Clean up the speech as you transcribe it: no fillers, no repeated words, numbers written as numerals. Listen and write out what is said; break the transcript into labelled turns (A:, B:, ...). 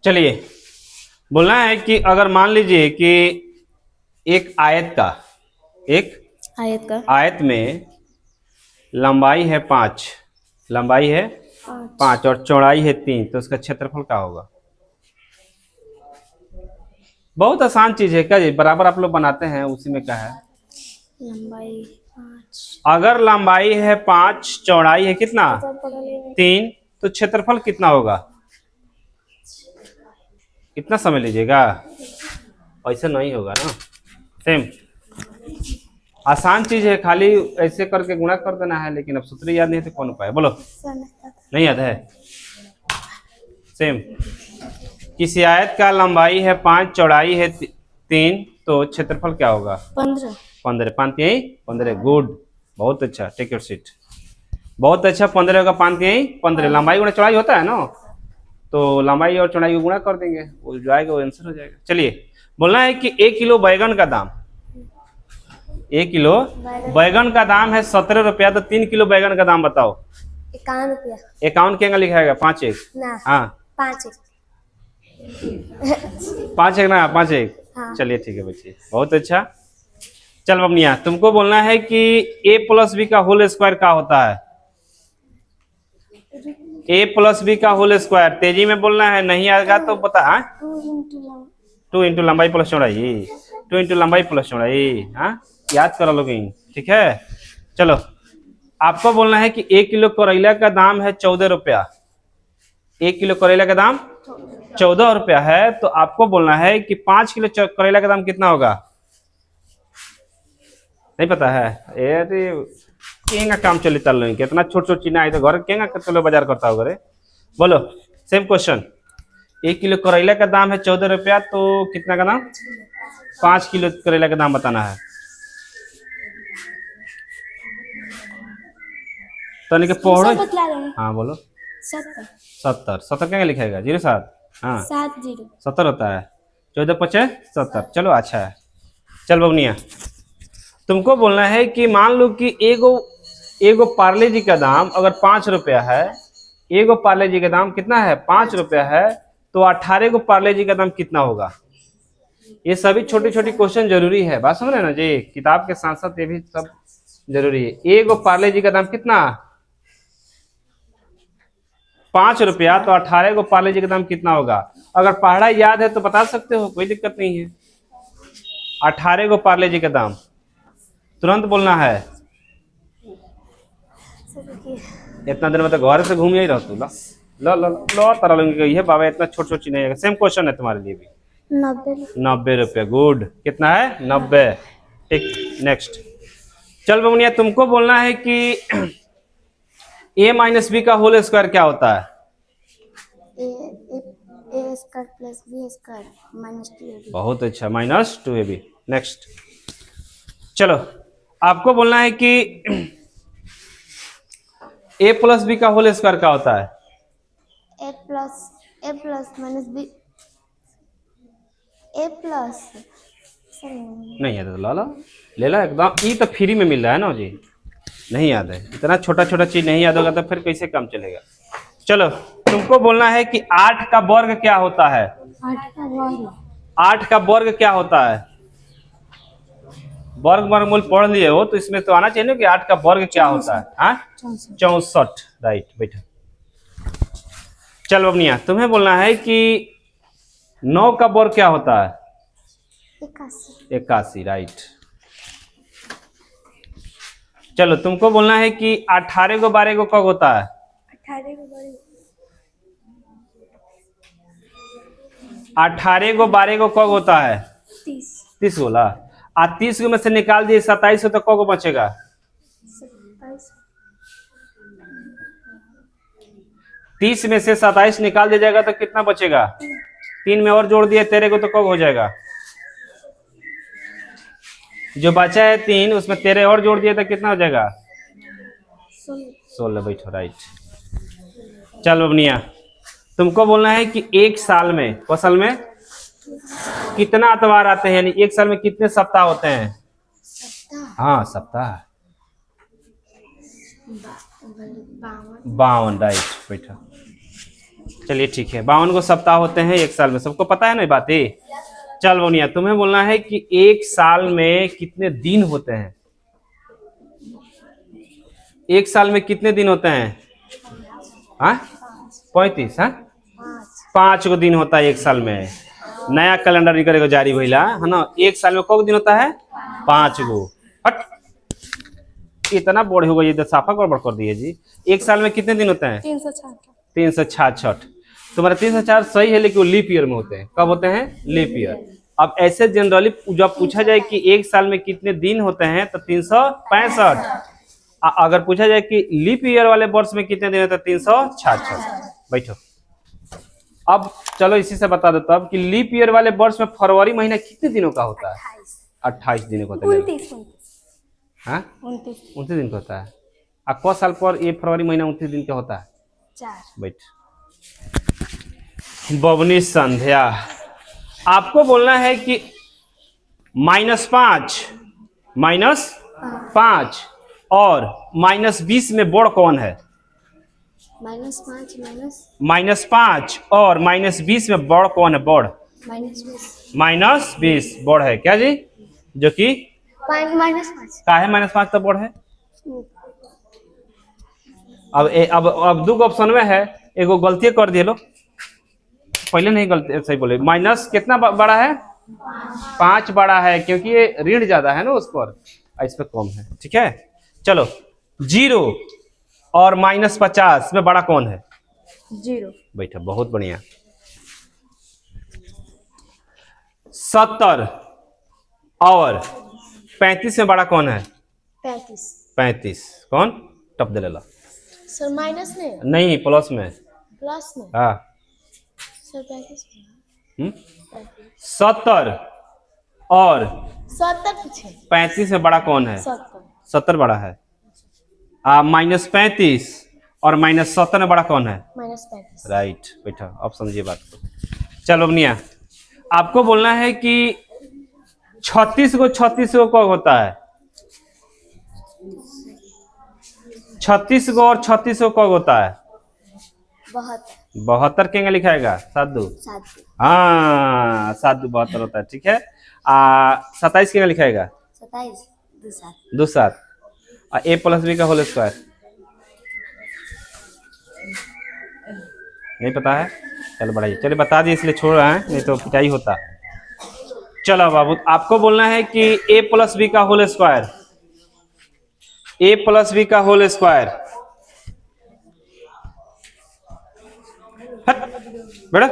A: चलिए, बोलना है कि अगर मान लीजिए कि एक एक आयत में लंबाई है 5, लंबाई है 5 और चौड़ाई है 3, तो उसका क्षेत्रफल क्या होगा? बहुत आसान चीज है क्या जी, बराबर आप लोग बनाते हैं, उसी में क्या है।
B: लंबाई 5,
A: अगर लंबाई है 5, चौड़ाई है कितना 3, तो क्षेत्रफल कितना होगा? कितना समय लीजिएगा? ऐसा नहीं होगा ना। सेम आसान चीज है, खाली ऐसे करके गुणा कर देना है, लेकिन अब सूत्र याद नहीं है तो कौन उपाय बोलो। नहीं याद है। सेम किसी आयत का लंबाई है 5, चौड़ाई है 3, तो क्षेत्रफल क्या होगा?
B: 15।
A: 15, 5 यही 15। गुड, बहुत अच्छा, टेक योर सीट। बहुत अच्छा, 15 का 5 यही 15। लंबाई गुणा चौड़ाई होता है ना, तो लंबाई और चौड़ाई को गुणा कर देंगे, वो जो आएगा वो आंसर हो जाएगा। चलिए, बोलना है कि 1 किलो बैगन का दाम, 1 किलो बैगन का दाम है 17 रुपया, तो 3 किलो बैगन का दाम बताओ।
B: 51 रुपया।
A: 51 क्या लिखा है? 5 1।
B: ना,
A: हाँ
B: 5
A: 5 1 ना, 5 1।
B: हाँ।
A: चलिए ठीक है बच्चे, बहुत अच्छा। चल बबनिया, तुमको बोलना है कि a प्लस बी का होल स्क्वायर क्या होता है? a प्लस बी का होल स्क्वायर, तेजी में बोलना है, नहीं आएगा तो बता। 2 इंटू लंबाई प्लस चौड़ाई, 2 इंटू लंबाई प्लस चौड़ाई। हाँ, याद करो लोग, ठीक है। चलो, आपको बोलना है कि 1 किलो करेला का दाम है 14 रुपया। 1 किलो करेला का दाम 14 रुपया है, तो आपको बोलना है कि 5 किलो करेला का दाम कितना होगा? नहीं पता है? अरे केंगा काम चली तल नहीं, कितना छोट छोट चीज आई तो घर केंगा चलो बाजार करता हो घरे। बोलो, सेम क्वेश्चन। 1 किलो करेला का दाम है 14 रुपया, तो कितना का दाम? 5 किलो करेला का दाम बताना है। तो नहीं पढ़ो।
B: बतला रहे हैं।
A: हाँ बोलो।
B: 70
A: 70 क्या लिखेगा? 07। हाँ
B: 70
A: 70 होता है। 14 5 70। चलो अच्छा है। चल बबनिया, तुमको बोलना है कि मान लो कि एगो पार्ले जी का दाम अगर 5 रुपया है, एगो पार्ले जी का दाम कितना है? 5 रुपया है, तो 18 गो पार्ले जी का दाम कितना होगा? ये सभी छोटी छोटी क्वेश्चन जरूरी है, बात समझ रहे ना जी, किताब के साथ साथ ये भी सब जरूरी है। एगो पार्ले जी का दाम कितना? 5 रुपया, तो 18 गो पार्ले जी का दाम कितना होगा? अगर पहाड़ा याद है तो बता सकते हो, कोई दिक्कत नहीं है। 18 गो पार्ले जी का दाम तुरंत बोलना है। इतना दिन में तो घर से घूम ही रहो तू। लो लो लो तारा लोग ये बाबा इतना छोट छोट चीज नहीं है। सेम क्वेश्चन है तुम्हारे लिए भी। 90 रुपया। गुड, कितना है? 90। ठीक, नेक्स्ट। चल बमुनिया, तुमको बोलना है कि a माइनस बी का होल स्क्वायर क्या होता है?
B: a square plus b square minus 2ab।
A: बहुत अच्छा, -2ab। नेक्स्ट। चलो, आपको बोलना है कि a प्लस बी का होल स्क्वायर क्या होता है?
B: a plus minus b a plus
A: नहीं याद है तो ला लो, ले ला एकदम। ई तो फ्री में मिल रहा है ना जी, नहीं याद है? इतना छोटा छोटा चीज नहीं याद होगा तो फिर कैसे काम चलेगा। चलो, तुमको बोलना है कि 8 का वर्ग क्या होता है? 8 का वर्ग क्या होता है? वर्ग वर्गमूल पढ़ लिए हो तो इसमें तो आना चाहिए ना कि 8 का वर्ग क्या होता है। हाँ 64। राइट, बैठा। चल बबनिया, तुम्हें बोलना है कि 9 का वर्ग क्या होता है? 81। राइट। चलो, तुमको बोलना है कि 18 को 12 को कब होता है? 18 को 12 को कब होता है? 30 बोला। 30 को में से निकाल दिए 27 हो तो कब बचेगा? 30 में से 27 निकाल दिया जाएगा तो कितना बचेगा? 3 में और जोड़ दिए 13 को तो कब हो जाएगा? जो बचा है 3, उसमें 13 और जोड़ दिए तो कितना हो जाएगा? 16। बैठो, राइट। चल बबनिया, तुमको बोलना है कि एक साल में, फसल में कितना अतवार आते हैं, यानी एक साल में कितने सप्ताह होते हैं? हाँ सप्ताह 52। राइट, बैठो। चलिए ठीक है, 52 को सप्ताह होते हैं एक साल में, सबको पता है ना ये बात ही। चल बोनिया, तुम्हें बोलना है कि एक साल में कितने दिन होते हैं। एक साल में कितने दिन होते हैं? हाँ 35। हाँ 5 गो दिन होता है एक साल में। नया कैलेंडर निकलेगा जारी भइला है ना। एक साल में कौ दिन होता है? 5 गो। हट, इतना बोर्ड होगा ये, साफा गड़बड़ कर दिए जी। एक साल में कितने दिन होते हैं? 366। तुम्हारा 366 सही है, लेकिन वो लीप ईयर में होते हैं। कब होते हैं? Leap year. अब ऐसे जनरली जब पूछा जाए कि एक साल में कितने दिन होते हैं तो 365। अगर पूछा जाए कि लीप ईयर वाले वर्ष में कितने दिन होते हैं, 366। बैठो। अब चलो इसी से बता देता हूं कि लीप ईयर वाले वर्ष में फरवरी महीना कितने दिनों का होता है? 28 दिनों का होता है। हाँ 29 दिन का होता है। अब कौ साल पर ये फरवरी महीना 29 दिन का होता है?
B: 4।
A: बैठ। बवनी संध्या, आपको बोलना है कि -5 और -20 में बड़ कौन है? -5 और -20 में बड़ कौन है? बड़ -20 बड़ है क्या जी? जो कि
B: -5
A: का है -5 तो बड़ है। अब दो ऑप्शन में है, एगो गलती कर दिए लो, पहले नहीं गलती सही बोले। माइनस कितना बड़ा है? 5 बड़ा है, क्योंकि ये ऋण ज्यादा है ना उस पर, इस पर कम है। ठीक है, चलो 0 और -50 में बड़ा कौन है?
B: 0।
A: बैठा, बहुत बढ़िया। 70 और 35 में बड़ा कौन है? 35 कौन? टप दे लेला
B: सर माइनस में
A: नहीं, प्लस में। हाँ
B: सर 35
A: 70 और
B: 70 पूछे।
A: 35 में बड़ा कौन है? 70 बड़ा है। -35 और -70 में बड़ा कौन है?
B: -35।
A: राइट, बैठा, अब समझिए बात को। चलो बनिया, आपको बोलना है कि 36 को कब होता है? 36 को और 36 को कब होता है? 72 केंगे लिखाएगा? 7 हाँ 7 72 होता है। ठीक है, 27 केंगे लिखाएगा? 2 7 A + B का होल स्क्वायर नहीं पता है? चलो बढ़ाइए, चलिए बता दिए इसलिए छोड़ रहे हैं, नहीं तो पिटाई होता। चलो बाबू, आपको बोलना है कि A + B का होल स्क्वायर, A + B का होल स्क्वायर। बेटा